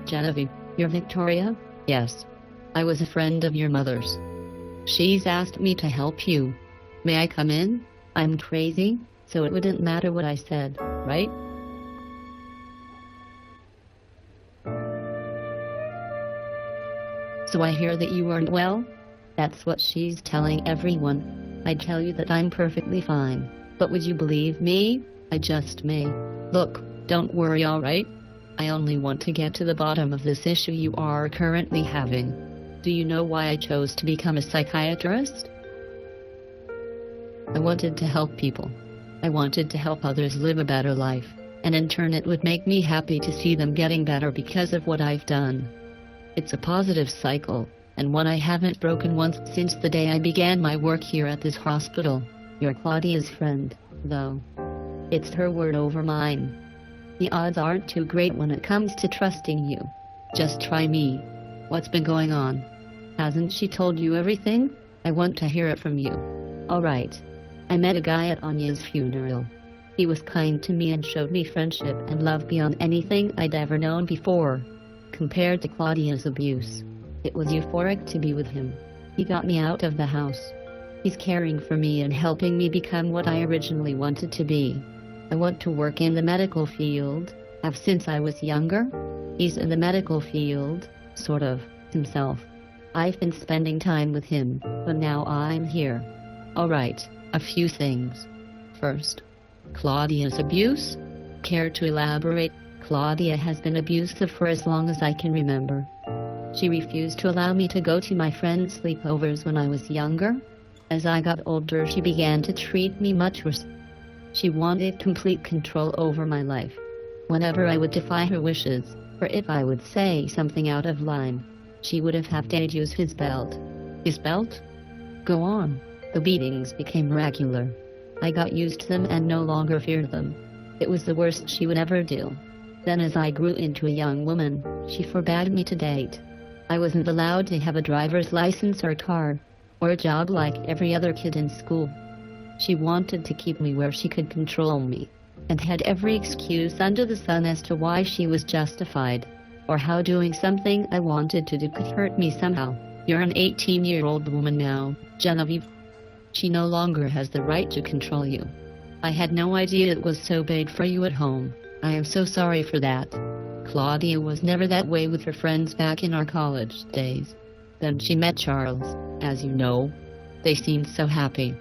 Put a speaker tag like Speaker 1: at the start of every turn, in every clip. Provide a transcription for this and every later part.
Speaker 1: Genevieve, you're Victoria? Yes. I was a friend of your mother's. She's asked me to help you. May I come in? I'm crazy, so it wouldn't matter what I said, right? So I hear that you aren't well? That's what she's telling everyone. I tell you that I'm perfectly fine. But would you believe me? I just may. Look, don't worry, alright? I only want to get to the bottom of this issue you are currently having. Do you know why I chose to become a psychiatrist? I wanted to help people. I wanted to help others live a better life, and in turn it would make me happy to see them getting better because of what I've done. It's a positive cycle, and one I haven't broken once since the day I began my work here at this hospital. You're Claudia's friend, though. It's her word over mine. The odds aren't too great when it comes to trusting you. Just try me. What's been going on? Hasn't she told you everything? I want to hear it from you. All right. I met a guy at Anya's funeral. He was kind to me and showed me friendship and love beyond anything I'd ever known before. Compared to Claudia's abuse, it was euphoric to be with him. He got me out of the house. He's caring for me and helping me become what I originally wanted to be. I want to work in the medical field, have since I was younger. He's in the medical field, sort of, himself. I've been spending time with him, but now I'm here. Alright, a few things. First, Claudia's abuse? Care to elaborate? Claudia has been abusive for as long as I can remember. She refused to allow me to go to my friends' sleepovers when I was younger. As I got older, she began to treat me much worse. She wanted complete control over my life. Whenever I would defy her wishes, or if I would say something out of line, she would have to use his belt. His belt? Go on. The beatings became regular. I got used to them and no longer feared them. It was the worst she would ever do. Then as I grew into a young woman, she forbade me to date. I wasn't allowed to have a driver's license or a car, or a job like every other kid in school. She wanted to keep me where she could control me, and had every excuse under the sun as to why she was justified, or how doing something I wanted to do could hurt me somehow. You're an 18-year-old woman now, Genevieve. She no longer has the right to control you. I had no idea it was so bad for you at home. I am so sorry for that. Claudia was never that way with her friends back in our college days. Then she met Charles, as you know. They seemed so happy.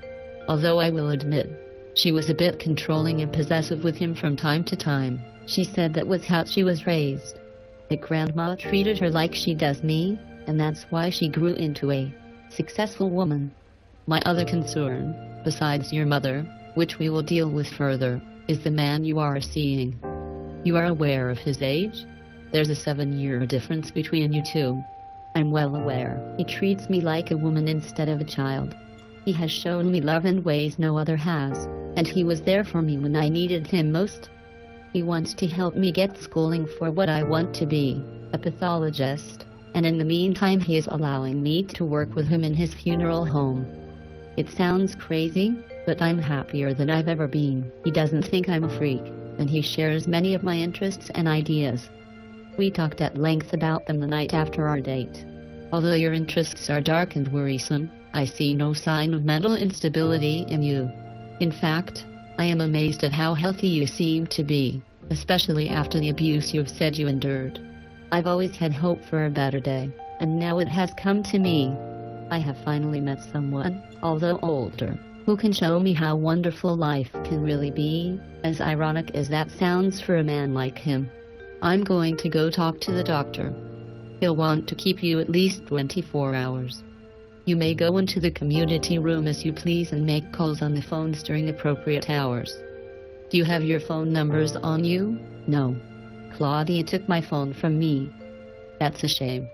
Speaker 1: Although I will admit, she was a bit controlling and possessive with him from time to time. She said that was how she was raised. That grandma treated her like she does me, and that's why she grew into a successful woman. My other concern, besides your mother, which we will deal with further, is the man you are seeing. You are aware of his age? There's a 7-year difference between you two. I'm well aware. He treats me like a woman instead of a child. He has shown me love in ways no other has, and he was there for me when I needed him most. He wants to help me get schooling for what I want to be, a pathologist, and in the meantime he is allowing me to work with him in his funeral home. It sounds crazy, but I'm happier than I've ever been. He doesn't think I'm a freak, and he shares many of my interests and ideas. We talked at length about them the night after our date. Although your interests are dark and worrisome, I see no sign of mental instability in you. In fact, I am amazed at how healthy you seem to be, especially after the abuse you've said you endured. I've always had hope for a better day, and now it has come to me. I have finally met someone, although older, who can show me how wonderful life can really be, as ironic as that sounds for a man like him. I'm going to go talk to the doctor. He'll want to keep you at least 24 hours. You may go into the community room as you please and make calls on the phones during appropriate hours. Do you have your phone numbers on you? No. Claudia took my phone from me. That's a shame.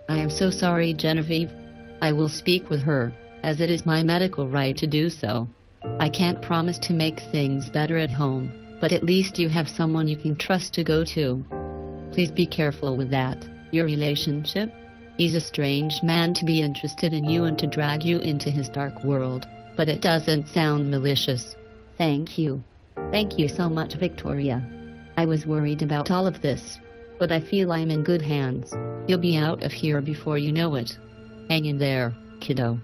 Speaker 1: I am so sorry, Genevieve. I will speak with her, as it is my medical right to do so. I can't promise to make things better at home, but at least you have someone you can trust to go to. Please be careful with that. Your relationship? He's a strange man to be interested in you and to drag you into his dark world, but it doesn't sound malicious. Thank you. Thank you so much, Victoria. I was worried about all of this. but I feel I'm in good hands. You'll be out of here before you know it. Hang in there, kiddo.